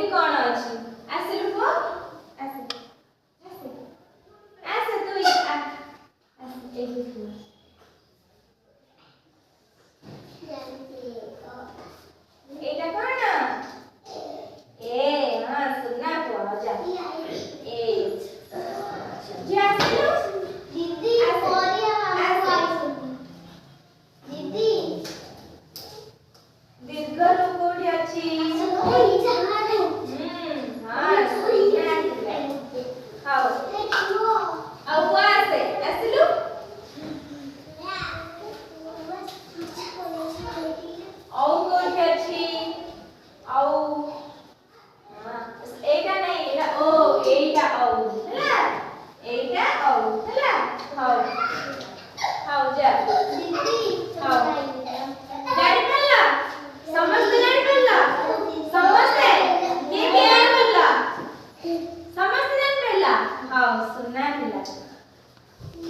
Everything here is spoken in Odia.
କୋଉଠି କଣ ଅଛି ଆସିଲୁ ପୁଅ ଆସେ ଆସେ ଆସେ ତୁ ଆସେ ଏଇଠି ଏଇଟା କଣ ଏ ହଁ ସୁନା ପୁଅ ଯା ଏ ଯା ଆସିଲୁ दीदी कोरिया मामा दीदी दीर्घ लू कोठी अछि ओई जहारे हां सुना खाओ ଆଉ ପୁଅ ଆସେ ଆସିଲୁ ଆଉ କୋଠି ଅଛି ଆଉ ଏଇଟା ନାହିଁ ଏଇଟା ଓ ଏଇଟା ଆଉ ହେଲା ଏଇଟା ଆଉ ହେଲା ଖାओ ଖାओ ଯା दीदी ଖାओ ଜାଣି ପାରିଲା ସମସ୍ତେ ଜାଣି ପାରିଲା ସମସ୍ତେ କିଏ କିଏ ଜାଣି ପାରିଲା ସମସ୍ତେ ଜାଣି ପାରିଲା ହଉ ସୁନା ପିଲା